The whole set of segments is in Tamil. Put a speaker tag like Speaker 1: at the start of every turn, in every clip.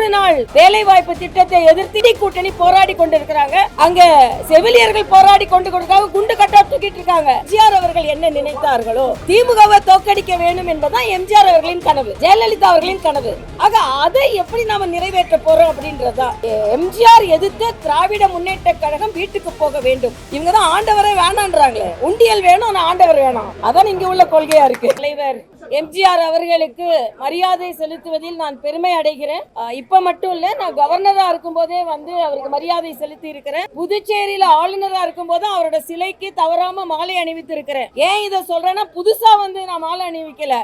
Speaker 1: 100 நாள் வேலை வாய்ப்பு திட்டத்தை எதிர்த்து கூட்டணி போராடி கொண்டிருக்கிறாங்க. அங்க செவிலியர்கள் போராடி கொண்டிருக்காங்க, குண்டு கட்டா தூக்கிட்டு இருக்காங்க. எம்ஜிஆர் அவர்கள் என்ன நினைத்தார்களோ, திமுகவை தோற்கடிக்க வேண்டும் என்பதுதான் எம்ஜிஆர் அவர்களின் கனவு, ஜெயலலிதா அவர்களின் கனவு. ஆக அதை எப்படி நாம நிறைவேற்ற போறோம் அப்படின்றதா. எம்ஜிஆர் எதிர்த்து திராவிட முன்னேற்ற கழகம் வீட்டுக்கு போக வேண்டும். இவங்க தான் ஆண்டவரை வேணான்றாங்களே, உண்டியல் வேணும் ஆனா ஆண்டவர் வேணாம். அதான் இங்க உள்ள கொள்கையா இருக்கு. தலைவர் எம்ஜிஆர் அவர்களுக்கு மரியாதை செலுத்துவதில் நான் பெருமை அடைகிறேன். இப்ப மட்டும் இல்ல, நான் கவர்னரா இருக்கும் போதே அவருக்கு மரியாதை செலுத்தி இருக்கிறேன். புதுச்சேரியில ஆளுநரா இருக்கும் போது அவரோட சிலைக்கு தவறாம மாலை அணிவித்து இருக்கிறேன். ஏன் இதை சொல்றேன்னா, புதுசா நான் மாலை அணிவிக்கல.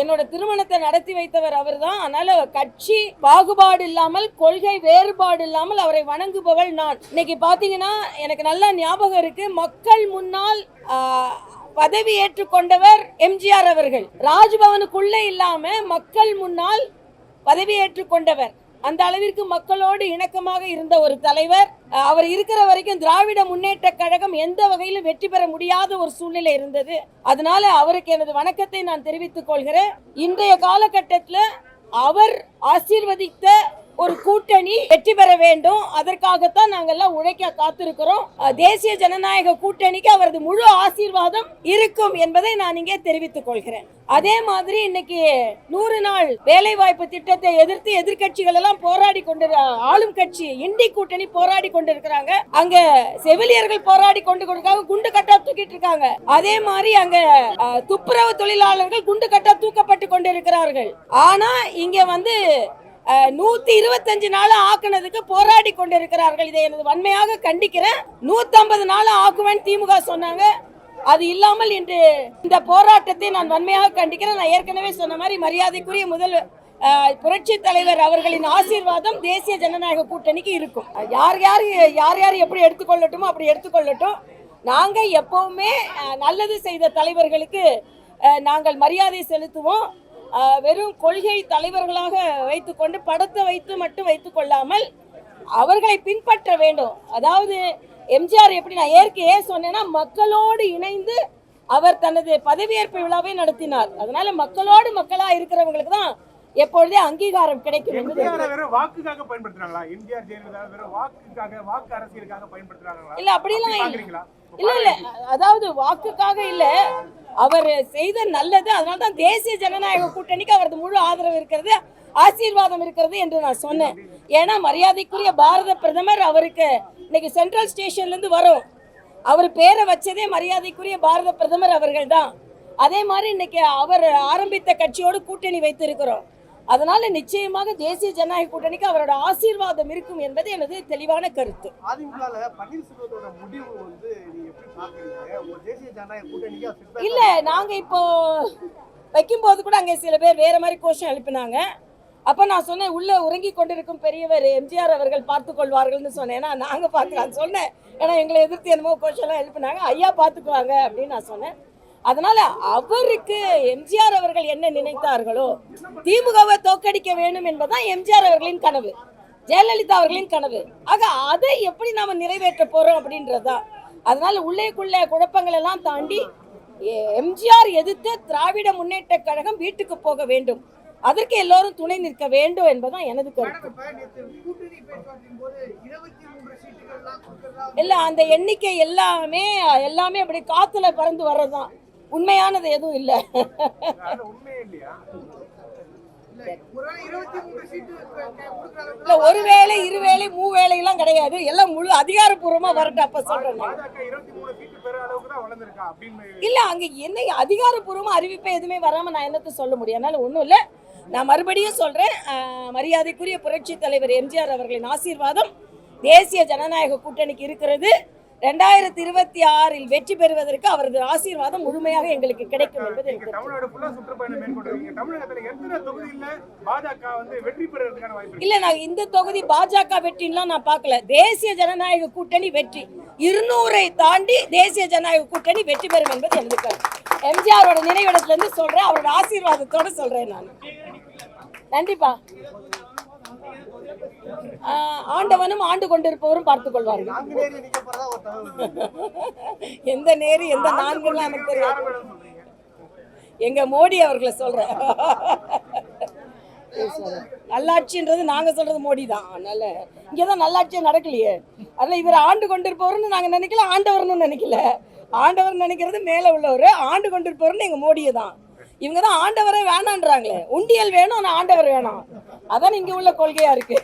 Speaker 1: என்னோட திருமணத்தை நடத்தி வைத்தவர் அவர் தான். அதனால கட்சி பாகுபாடு இல்லாமல், கொள்கை வேறுபாடு இல்லாமல் அவரை வணங்குபவள் நான். இன்னைக்கு பாத்தீங்கன்னா எனக்கு நல்லா ஞாபகம் இருக்கு, மக்கள் முன்னால் பதவி ஏற்றுக்கொண்டவர் எம்ஜிஆர் அவர்கள். ராஜ்பவனுக்குள்ள இல்லாம மக்கள் முன்னால் பதவி ஏற்றுக்கொண்டவர். அந்த அளவிற்கு மக்களோடு இணக்கமாக இருந்த ஒரு தலைவர். அவர் இருக்கிற வரைக்கும் திராவிட முன்னேற்ற கழகம் எந்த வகையிலும் வெற்றி பெற முடியாத ஒரு சூழ்நிலை இருந்தது. அதனால அவருக்கு எனது வணக்கத்தை நான் தெரிவித்துக் கொள்கிறேன். இன்றைய காலகட்டத்தில் அவர் ஆசீர்வதித்த ஒரு கூட்டணி வெற்றி பெற வேண்டும். அதற்காகத்தான் நாங்கெல்லாம் உழைக்க காத்திருக்கிறோம். தேசிய ஜனநாயக கூட்டணிக்கு அவரது முழு ஆசீர்வாதம் இருக்கும் என்பதை நான் இங்கே தெரிவித்துக் கொள்கிறேன். அதே மாதிரி இன்னைக்கு 100 நாள் வேலை வாய்ப்பு திட்டத்தை எதிர்த்து எதிர்கட்சிகள் எல்லாம் போராடி ஆளும் கட்சி இண்டி கூட்டணி போராடி கொண்டிருக்கிறாங்க. அங்க செவிலியர்கள் போராடி கொண்டிருக்காங்க, குண்டு கட்டா தூக்கிட்டு இருக்காங்க. அதே மாதிரி அங்க துப்புரவு தொழிலாளர்கள் குண்டு கட்டா தூக்கப்பட்டு கொண்டிருக்கிறார்கள். ஆனா இங்க 125 நாள் ஆக்குனதுக்கு போராடி கொண்டிருக்கிறார்கள். இதை எனது வன்மையாக கண்டிக்கிறேன். 150 நாள் ஆக்குவேன் திமுக சொன்னாங்க. அது இல்லாமல் இன்று இந்த போராட்டத்தை நான் வன்மையாக கண்டிக்கிறேன். நான் ஏற்கனவே சொன்ன மாதிரி மரியாதைக்குரிய முதல்வர் புரட்சி தலைவர் அவர்களின் ஆசீர்வாதம் தேசிய ஜனநாயக கூட்டணிக்கு இருக்கும். யார் யார் எப்படி எடுத்துக்கொள்ளட்டுமோ அப்படி எடுத்துக்கொள்ளட்டும். நாங்க எப்பவுமே நல்லது செய்த தலைவர்களுக்கு நாங்கள் மரியாதை செலுத்துவோம். வெறும் கொள்கை தலைவர்களாக வைத்துக்கொண்டு படத்தை வைத்து மட்டும் வைத்துக் கொள்ளாமல் அவர்களை பின்பற்ற வேண்டும். அதாவது எம்ஜிஆர் எப்படி நான் ஏன் சொன்னேன்னா, மக்களோடு இணைந்து அவர் தனது பதவியேற்பு விழாவை நடத்தினார். அதனால மக்களோடு மக்களா இருக்கிறவங்களுக்கு தான் எப்பொழுதே அங்கீகாரம் கிடைக்கும். இல்ல அப்படிலாம் இல்ல, அதாவது வாக்குக்காக இல்ல, அவர் செய்த நல்லது. அதனால்தான் தேசிய ஜனநாயக கூட்டணிக்கு அவரது முழு ஆதரவு இருக்கிறது, ஆசீர்வாதம் இருக்கிறது என்று நான் சொன்னேன். ஏன்னா மரியாதைக்குரிய பாரத பிரதமர் அவருக்கு இன்னைக்கு சென்ட்ரல் ஸ்டேஷன்ல இருந்து வரும். அவர் பேரை வச்சதே மரியாதைக்குரிய பாரத பிரதமர் அவர்கள் தான். அதே மாதிரி இன்னைக்கு அவர் ஆரம்பித்த கட்சியோடு கூட்டணி வைத்திருக்கிறோம். அதனால நிச்சயமாக தேசிய ஜனநாயக கூட்டணிக்கு அவரோட ஆசீர்வாதம் இருக்கும் என்பது எனது தெளிவான கருத்து. இல்ல, நாங்க இப்போ வைக்கும் போது கூட அங்க சில பேர் வேற மாதிரி கோஷம் எழுப்பினாங்க. அப்ப நான் சொன்னேன், உள்ள உறங்கி கொண்டிருக்கும் பெரியவர் எம்ஜிஆர் அவர்கள் பார்த்துக் கொள்வார்கள்னு சொன்னேன். ஏன்னா நாங்க பார்த்துக்கலாம் சொன்னேன். ஏன்னா எங்களை எதிர்த்து என்னமோ கோஷம் எல்லாம் எழுப்பினாங்க. ஐயா பார்த்துக்குவாங்க அப்படின்னு நான் சொன்னேன். அதனால அவருக்கு எம்ஜிஆர் அவர்கள் என்ன நினைத்தார்களோ, திமுகவை தோற்கடிக்க வேண்டும் என்பதுதான் எம்ஜிஆர் அவர்களின் கனவு, ஜெயலலிதா அவர்களின் கனவு. ஆக அதை எப்படி நாம நிறைவேற்ற போறோம் அப்படின்றதா. அதனால உள்ளேக்குள்ள குழப்பங்கள் எல்லாம் தாண்டி எம்ஜிஆர் எதிர்த்து திராவிட முன்னேற்ற கழகம் வீட்டுக்கு போக வேண்டும். அதற்கு எல்லோரும் துணை நிற்க வேண்டும் என்பதுதான் எனது கருத்து. இல்ல, அந்த எண்ணிக்கை எல்லாமே அப்படி காத்துல பறந்து வர்றதுதான், உண்மையானது எதுவும் இல்ல. ஒருவேளை இருவேளை மூவேளை எல்லாம் கிடையாது, எல்லாம் முழு அதிகாரப்பூர்வமா வரட்டும். அப்ப சொல்றேன். இல்ல, அங்க என்ன அதிகாரப்பூர்வமா அறிவிப்பை எதுவுமே வராம நான் என்னத்த சொல்ல முடியும். அதனால ஒண்ணும் இல்ல. நான் மறுபடியும் சொல்றேன், மரியாதைக்குரிய புரட்சி தலைவர் எம்ஜிஆர் அவர்களின் ஆசீர்வாதம் தேசிய ஜனநாயக கூட்டணிக்கு இருக்கிறது. 2026 வெற்றி பெறுவதற்கு அவரது ஆசீர்வாதம் முழுமையாக எங்களுக்கு கிடைக்கும் என்பது இல்ல. நான் இந்த தொகுதி பாஜக வெற்றிலாம் நான் பார்க்கல. தேசிய ஜனநாயக கூட்டணி வெற்றி 200 தாண்டி தேசிய ஜனநாயக கூட்டணி வெற்றி பெறும் என்பது எனக்கு எம்ஜிஆரோட நினைவிடத்துல இருந்து சொல்றேன், அவரோட ஆசீர்வாதத்தோட சொல்றேன் நான். நன்றிப்பா. ஆண்டவனும் ஆண்டு கொண்டிருப்பவரும் பார்த்துக் கொள்வார்கள். எந்த நேரு எந்த நான்குலாம் எனக்கு தெரியாது. எங்க மோடி அவர்களை சொல்றேன். நல்லாட்சின்றது நாங்க சொல்றது மோடி தான். அதனால இங்கதான் நல்லாட்சியே நடக்கலையே. அதனால இவர் ஆண்டு கொண்டிருப்பவர்னு நாங்க நினைக்கல, ஆண்டவர்னு நினைக்கல. ஆண்டவர் நினைக்கிறது மேல உள்ளவர், ஆண்டு கொண்டிருப்பவர்னு எங்க மோடியை தான். இவங்க தான் ஆண்டவரே வேணான்றாங்களே. உண்டியல் வேணும், ஆனா ஆண்டவர் வேணாம். அதான் இங்க உள்ள கொள்கையா இருக்கு.